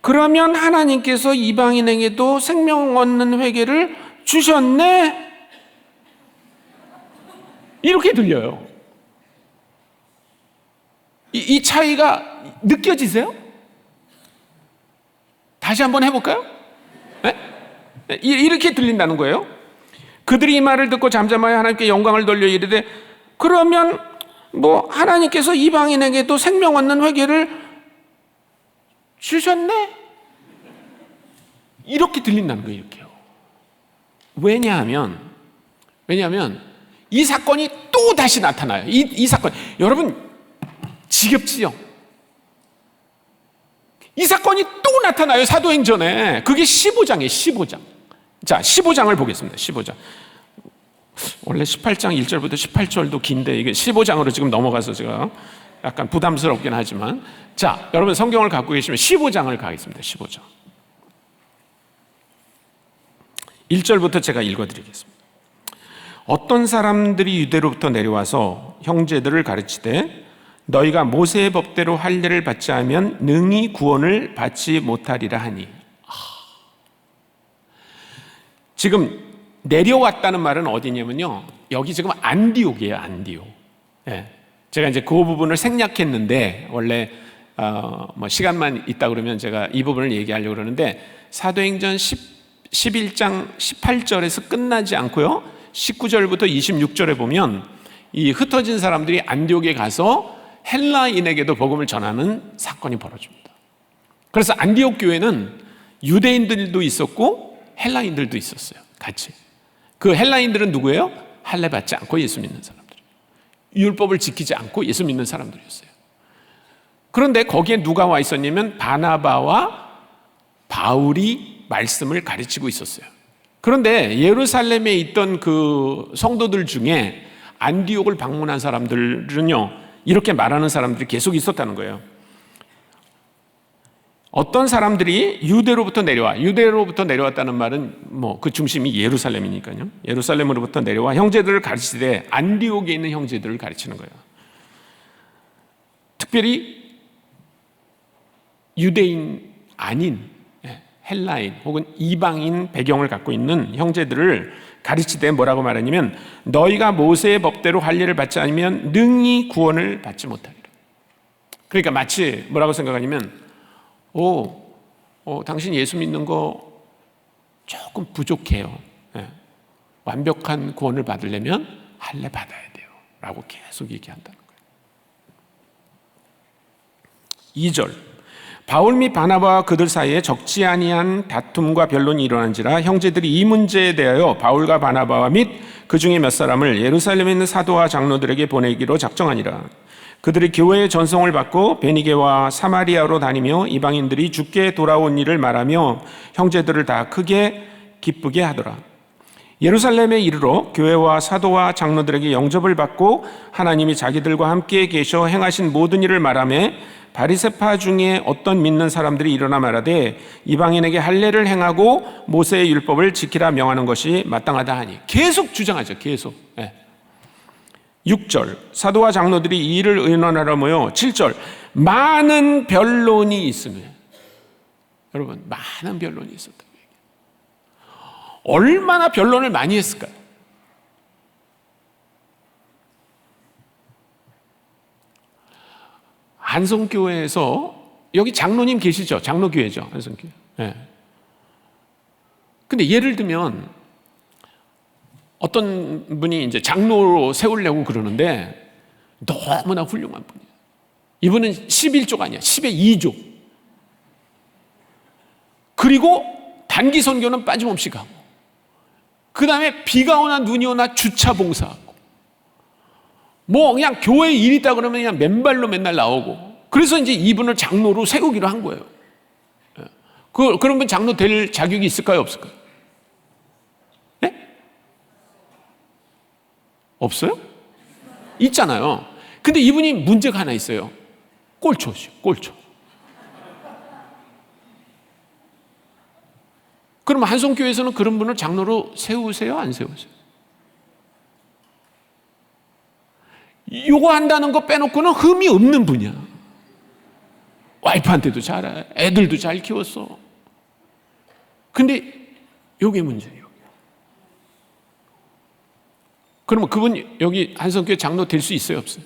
그러면 하나님께서 이방인에게도 생명 얻는 회개를 주셨네? 이렇게 들려요. 이 차이가 느껴지세요? 다시 한번 해볼까요? 네? 이렇게 들린다는 거예요. 그들이 이 말을 듣고 잠잠하여 하나님께 영광을 돌려 이르되 그러면 하나님께서 이방인에게도 생명 얻는 회개를 주셨네? 이렇게 들린다는 거예요. 이렇게요. 왜냐하면 이 사건이 또 다시 나타나요. 이 사건, 여러분 지겹지요? 이 사건이 또 나타나요. 사도행전에. 그게 15장이에요. 15장. 자, 15장을 보겠습니다. 15장. 원래 18장 1절부터 18절도 긴데 이게 15장으로 지금 넘어가서 제가 약간 부담스럽긴 하지만, 자, 여러분 성경을 갖고 계시면 15장을 가겠습니다. 15장. 1절부터 제가 읽어드리겠습니다. 어떤 사람들이 유대로부터 내려와서 형제들을 가르치되 너희가 모세의 법대로 할례를 받지 않으면 능히 구원을 받지 못하리라 하니. 지금 내려왔다는 말은 어디냐면요, 여기 지금 안디옥이에요. 안디옥. 예. 제가 이제 그 부분을 생략했는데, 원래 시간만 있다 그러면 제가 이 부분을 얘기하려고 그러는데, 사도행전 11장 18절에서 끝나지 않고요, 19절부터 26절에 보면 이 흩어진 사람들이 안디옥에 가서 헬라인에게도 복음을 전하는 사건이 벌어집니다. 그래서 안디옥 교회는 유대인들도 있었고 헬라인들도 있었어요. 같이. 그 헬라인들은 누구예요? 할례 받지 않고 예수 믿는 사람들, 율법을 지키지 않고 예수 믿는 사람들이었어요. 그런데 거기에 누가 와 있었냐면 바나바와 바울이 말씀을 가르치고 있었어요. 그런데 예루살렘에 있던 그 성도들 중에 안디옥을 방문한 사람들은요, 이렇게 말하는 사람들이 계속 있었다는 거예요. 어떤 사람들이 유대로부터 내려왔다는 말은 그 중심이 예루살렘이니까요. 예루살렘으로부터 내려와 형제들을 가르치되, 안디옥에 있는 형제들을 가르치는 거예요. 특별히 유대인 아닌 헬라인 혹은 이방인 배경을 갖고 있는 형제들을 가르치되 뭐라고 말하냐면 너희가 모세의 법대로 할례를 받지 않으면 능히 구원을 받지 못하리라. 그러니까 마치 뭐라고 생각하냐면 당신 예수 믿는 거 조금 부족해요. 완벽한 구원을 받으려면 할례 받아야 돼요 라고 계속 얘기한다는 거예요. 2절, 바울 및 바나바와 그들 사이에 적지 아니한 다툼과 변론이 일어난지라 형제들이 이 문제에 대하여 바울과 바나바와 및 그 중에 몇 사람을 예루살렘에 있는 사도와 장로들에게 보내기로 작정하니라. 그들이 교회의 전송을 받고 베니게와 사마리아로 다니며 이방인들이 주께 돌아온 일을 말하며 형제들을 다 크게 기쁘게 하더라. 예루살렘에 이르러 교회와 사도와 장로들에게 영접을 받고 하나님이 자기들과 함께 계셔 행하신 모든 일을 말하며 바리새파 중에 어떤 믿는 사람들이 일어나 말하되 이방인에게 할례를 행하고 모세의 율법을 지키라 명하는 것이 마땅하다 하니. 계속 주장하죠. 계속. 6절, 사도와 장로들이 이 일을 의논하러 모여. 7절, 많은 변론이 있으며. 여러분, 많은 변론이 있었다. 얼마나 변론을 많이 했을까요? 한성교회에서, 여기 장로님 계시죠? 장로교회죠, 한성교회. 근데 예를 들면 어떤 분이 이제 장로로 세우려고 그러는데 너무나 훌륭한 분이에요. 이분은 11조 아니야, 10의 2조. 그리고 단기 선교는 빠짐없이 가고, 그 다음에 비가 오나 눈이 오나 주차 봉사하고, 그냥 교회에 일 있다 그러면 그냥 맨발로 맨날 나오고. 그래서 이제 이분을 장로로 세우기로 한 거예요. 그런 분 장로 될 자격이 있을까요, 없을까요? 네? 없어요? 있잖아요. 근데 이분이 문제가 하나 있어요. 꼴초죠, 꼴초. 그럼 한성교회에서는 그런 분을 장로로 세우세요, 안 세우세요? 요구한다는 거 빼놓고는 흠이 없는 분이야. 와이프한테도 잘해. 애들도 잘 키웠어. 근데 요게 문제예요. 그러면 그분 여기 한성교회 장로 될 수 있어요, 없어요?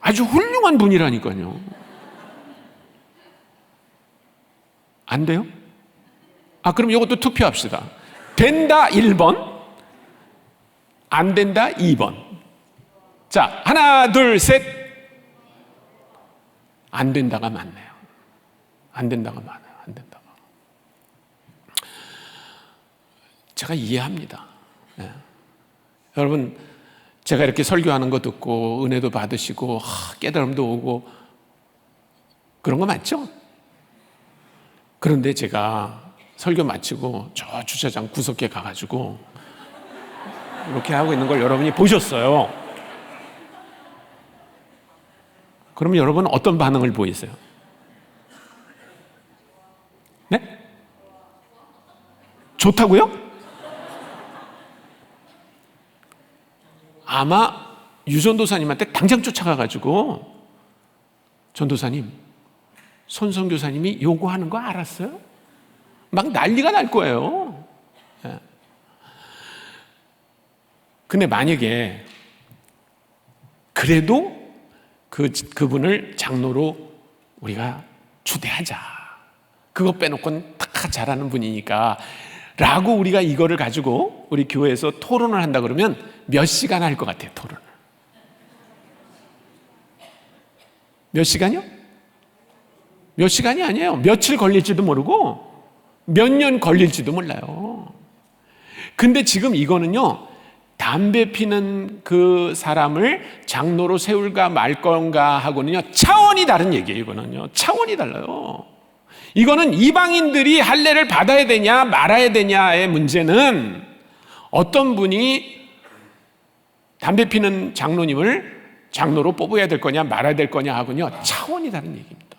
아주 훌륭한 분이라니까요. 안 돼요? 그럼 이것도 투표합시다. 된다 1번, 안 된다 2번. 자, 하나, 둘, 셋. 안 된다가 많네요. 안 된다가 많아요. 안 된다가. 제가 이해합니다. 네. 여러분, 제가 이렇게 설교하는 거 듣고 은혜도 받으시고 깨달음도 오고 그런 거 맞죠? 그런데 제가 설교 마치고 저 주차장 구석에 가가지고 이렇게 하고 있는 걸 여러분이 보셨어요. 그러면 여러분은 어떤 반응을 보이세요? 네? 좋다고요? 아마 유전도사님한테 당장 쫓아가가지고 전도사님, 손성교사님이 요구하는 거 알았어요? 막 난리가 날 거예요. 근데 만약에 그래도 그분을 장로로 우리가 추대하자. 그거 빼놓고는 다 잘하는 분이니까 라고 우리가 이거를 가지고 우리 교회에서 토론을 한다 그러면 몇 시간 할 것 같아요, 토론을? 몇 시간이요? 몇 시간이 아니에요. 며칠 걸릴지도 모르고 몇 년 걸릴지도 몰라요. 근데 지금 이거는요, 담배 피는 그 사람을 장로로 세울까 말 건가 하고는요, 차원이 다른 얘기예요. 이거는요, 차원이 달라요. 이거는 이방인들이 할례를 받아야 되냐 말아야 되냐의 문제는 어떤 분이 담배 피는 장로님을 장로로 뽑아야 될 거냐 말아야 될 거냐 하고는요, 차원이 다른 얘기입니다.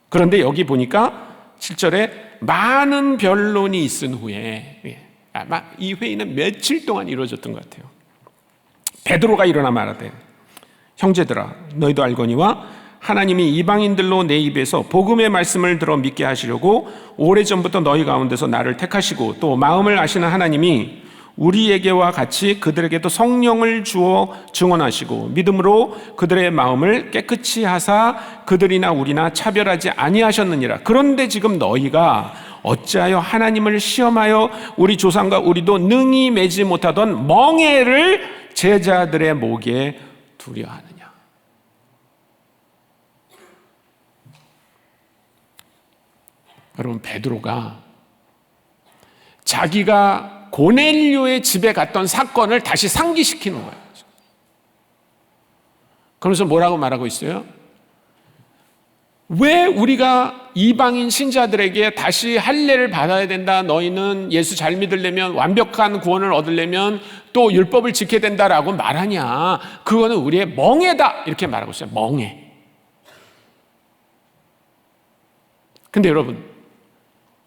그런데 여기 보니까 7절에 많은 변론이 있은 후에, 아마 이 회의는 며칠 동안 이루어졌던 것 같아요. 베드로가 일어나 말하되, 형제들아 너희도 알거니와 하나님이 이방인들로 내 입에서 복음의 말씀을 들어 믿게 하시려고 오래전부터 너희 가운데서 나를 택하시고 또 마음을 아시는 하나님이 우리에게와 같이 그들에게도 성령을 주어 증언하시고 믿음으로 그들의 마음을 깨끗이 하사 그들이나 우리나 차별하지 아니하셨느니라. 그런데 지금 너희가 어찌하여 하나님을 시험하여 우리 조상과 우리도 능히 매지 못하던 멍에를 제자들의 목에 두려 하느냐. 여러분, 베드로가 자기가 고넬료의 집에 갔던 사건을 다시 상기시키는 거예요. 그러면서 뭐라고 말하고 있어요? 왜 우리가 이방인 신자들에게 다시 할례를 받아야 된다, 너희는 예수 잘 믿으려면, 완벽한 구원을 얻으려면 또 율법을 지켜야 된다라고 말하냐? 그거는 우리의 멍에다, 이렇게 말하고 있어요. 멍에. 근데 여러분,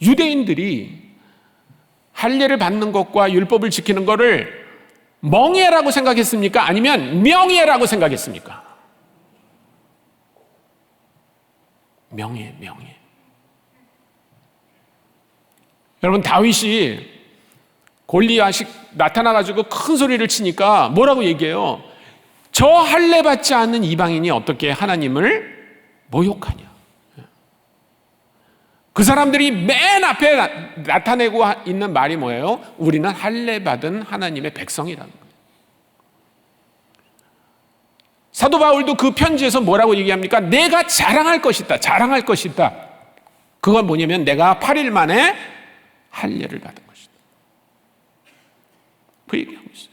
유대인들이 할례를 받는 것과 율법을 지키는 것을 멍에라고 생각했습니까? 아니면 명예라고 생각했습니까? 명예. 여러분, 다윗이 골리앗이 나타나가지고 큰 소리를 치니까 뭐라고 얘기해요? 저 할례 받지 않는 이방인이 어떻게 하나님을 모욕하냐? 그 사람들이 맨 앞에 나타내고 있는 말이 뭐예요? 우리는 할례 받은 하나님의 백성이라는 거예요. 사도 바울도 그 편지에서 뭐라고 얘기합니까? 내가 자랑할 것이다. 그건 뭐냐면 내가 8일 만에 할례를 받은 것이다. 그 얘기하고 있어요.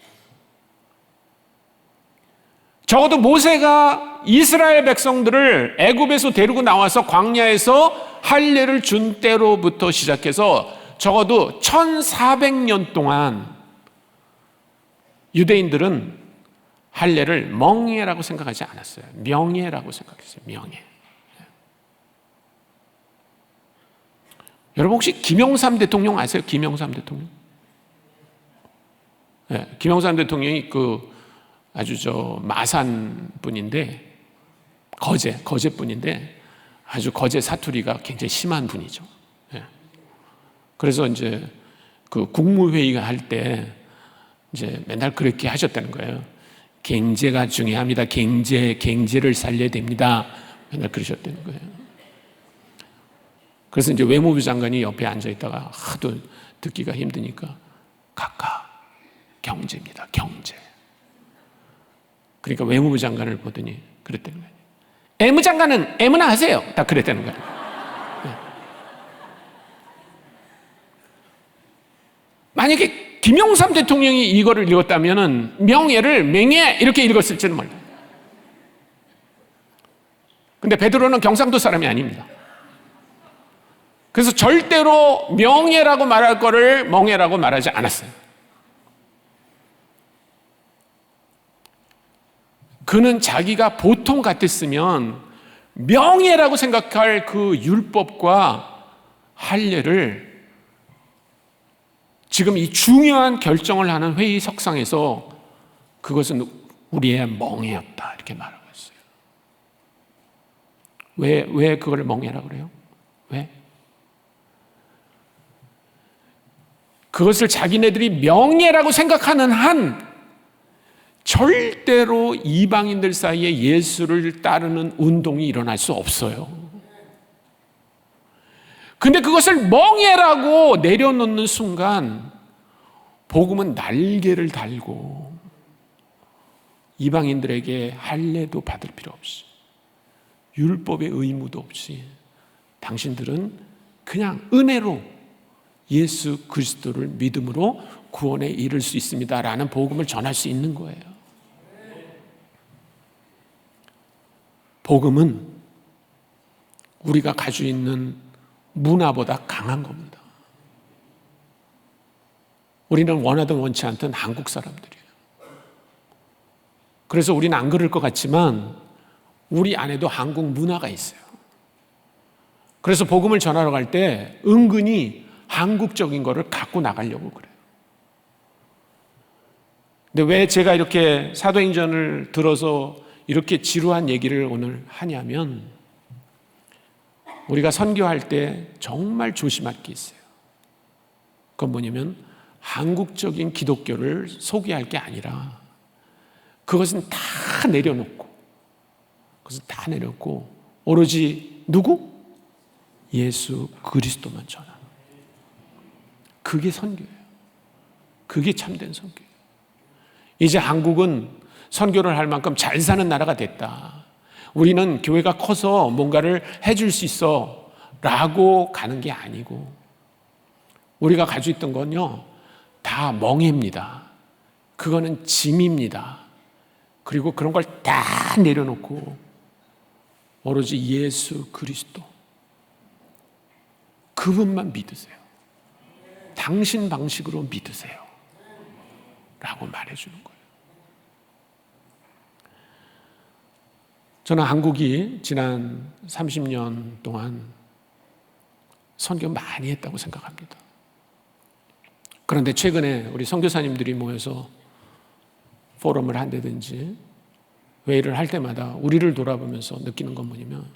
적어도 모세가 이스라엘 백성들을 애굽에서 데리고 나와서 광야에서 할례를 준 때로부터 시작해서 적어도 1400년 동안 유대인들은 할례를 멍에라고 생각하지 않았어요. 명예라고 생각했어요. 명예. 여러분 혹시 김영삼 대통령 아세요? 김영삼 대통령? 김영삼 대통령이 아주 마산 분인데, 거제 분인데 아주 거제 사투리가 굉장히 심한 분이죠. 그래서 이제 국무회의가 할 때 이제 맨날 그렇게 하셨다는 거예요. 경제가 중요합니다. 경제를 살려야 됩니다. 맨날 그러셨다는 거예요. 그래서 이제 외무부 장관이 옆에 앉아 있다가 하도 듣기가 힘드니까 각하 경제입니다. 경제. 그러니까 외무부 장관을 보더니 그랬다는 거예요. 애무 장관은 애무나 하세요. 딱 그랬다는 거예요. 만약에 김영삼 대통령이 이거를 읽었다면 명예를 맹예 이렇게 읽었을지는 몰라요. 근데 베드로는 경상도 사람이 아닙니다. 그래서 절대로 명예라고 말할 거를 멍해라고 말하지 않았어요. 그는 자기가 보통 같았으면 명예라고 생각할 그 율법과 할례를 지금 이 중요한 결정을 하는 회의 석상에서 그것은 우리의 멍해였다 이렇게 말하고 있어요. 왜 그걸 멍해라고 그래요? 왜? 그것을 자기네들이 명예라고 생각하는 한 절대로 이방인들 사이에 예수를 따르는 운동이 일어날 수 없어요. 근데 그것을 멍해라고 내려놓는 순간 복음은 날개를 달고 이방인들에게 할례도 받을 필요 없이 율법의 의무도 없이 당신들은 그냥 은혜로 예수 그리스도를 믿음으로 구원에 이를 수 있습니다라는 복음을 전할 수 있는 거예요. 복음은 우리가 가지고 있는 문화보다 강한 겁니다. 우리는 원하든 원치 않든 한국 사람들이에요. 그래서 우리는 안 그럴 것 같지만 우리 안에도 한국 문화가 있어요. 그래서 복음을 전하러 갈 때 은근히 한국적인 거를 갖고 나가려고 그래요. 근데 왜 제가 이렇게 사도행전을 들어서 이렇게 지루한 얘기를 오늘 하냐면 우리가 선교할 때 정말 조심할 게 있어요. 그건 뭐냐면 한국적인 기독교를 소개할 게 아니라 그것은 다 내려놓고 오로지 누구? 예수 그리스도만 전하는. 그게 선교예요. 그게 참된 선교예요. 이제 한국은 선교를 할 만큼 잘 사는 나라가 됐다. 우리는 교회가 커서 뭔가를 해줄 수 있어 라고 가는 게 아니고 우리가 가지고 있던 건요 다 멍해입니다. 그거는 짐입니다. 그리고 그런 걸 다 내려놓고 오로지 예수 그리스도 그분만 믿으세요. 당신 방식으로 믿으세요 라고 말해주는 거예요. 저는 한국이 지난 30년 동안 선교 많이 했다고 생각합니다. 그런데 최근에 우리 선교사님들이 모여서 포럼을 한다든지 회의를 할 때마다 우리를 돌아보면서 느끼는 건 뭐냐면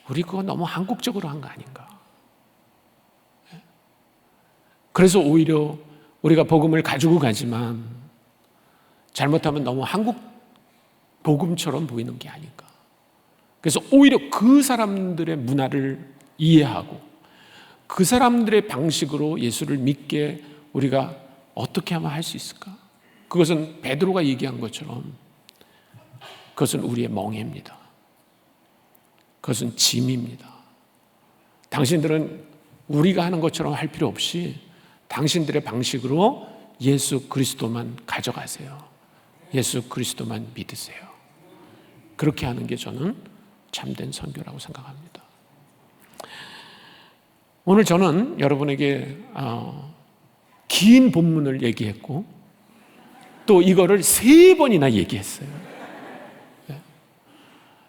우리 그거 너무 한국적으로 한 거 아닌가. 그래서 오히려 우리가 복음을 가지고 가지만 잘못하면 너무 한국 복음처럼 보이는 게 아닐까. 그래서 오히려 그 사람들의 문화를 이해하고 그 사람들의 방식으로 예수를 믿게 우리가 어떻게 하면 할 수 있을까? 그것은 베드로가 얘기한 것처럼 그것은 우리의 멍해입니다. 그것은 짐입니다. 당신들은 우리가 하는 것처럼 할 필요 없이 당신들의 방식으로 예수 그리스도만 가져가세요. 예수 그리스도만 믿으세요. 그렇게 하는 게 저는 참된 선교라고 생각합니다. 오늘 저는 여러분에게 긴 본문을 얘기했고 또 이거를 3번이나 얘기했어요.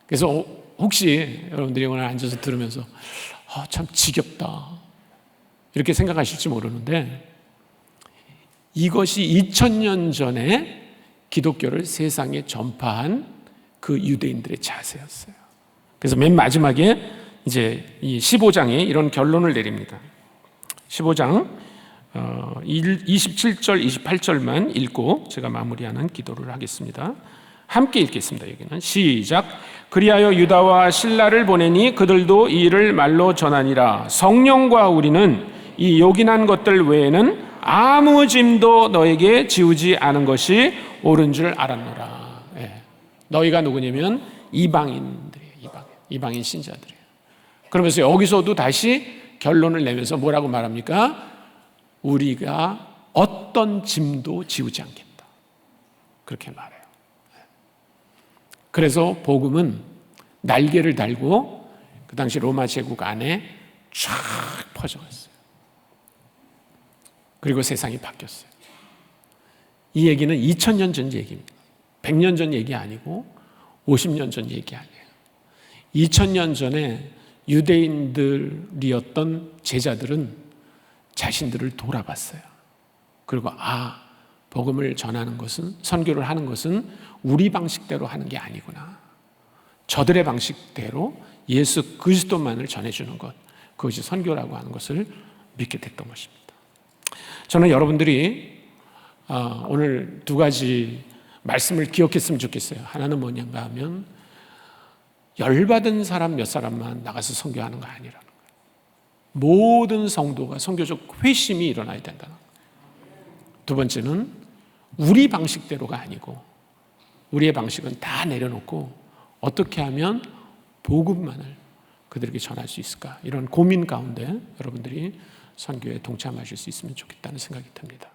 그래서 혹시 여러분들이 오늘 앉아서 들으면서 참 지겹다 이렇게 생각하실지 모르는데 이것이 2000년 전에 기독교를 세상에 전파한 그 유대인들의 자세였어요. 그래서 맨 마지막에 이제 이 15장에 이런 결론을 내립니다. 15장 27절, 28절만 읽고 제가 마무리하는 기도를 하겠습니다. 함께 읽겠습니다. 여기는 시작. 그리하여 유다와 실라를 보내니 그들도 이 일을 말로 전하니라. 성령과 우리는 이 요긴한 것들 외에는 아무 짐도 너에게 지우지 않은 것이 옳은 줄 알았노라. 예. 너희가 누구냐면 이방인들이에요. 이방인 신자들이에요. 그러면서 여기서도 다시 결론을 내면서 뭐라고 말합니까? 우리가 어떤 짐도 지우지 않겠다. 그렇게 말해요. 그래서 복음은 날개를 달고 그 당시 로마 제국 안에 쫙 퍼져갔어요. 그리고 세상이 바뀌었어요. 이 얘기는 2000년 전 얘기입니다. 100년 전 얘기 아니고 50년 전 얘기 아니에요. 2000년 전에 유대인들이었던 제자들은 자신들을 돌아봤어요. 그리고 복음을 전하는 것은, 선교를 하는 것은 우리 방식대로 하는 게 아니구나. 저들의 방식대로 예수 그리스도만을 전해주는 것, 그것이 선교라고 하는 것을 믿게 됐던 것입니다. 저는 여러분들이 오늘 두 가지 말씀을 기억했으면 좋겠어요. 하나는 뭐냐가 하면 열받은 사람 몇 사람만 나가서 선교하는 거 아니라는 거예요. 모든 성도가 선교적 회심이 일어나야 된다는 거예요. 두 번째는 우리 방식대로가 아니고 우리의 방식은 다 내려놓고 어떻게 하면 복음만을 그들에게 전할 수 있을까? 이런 고민 가운데 여러분들이 선교에 동참하실 수 있으면 좋겠다는 생각이 듭니다.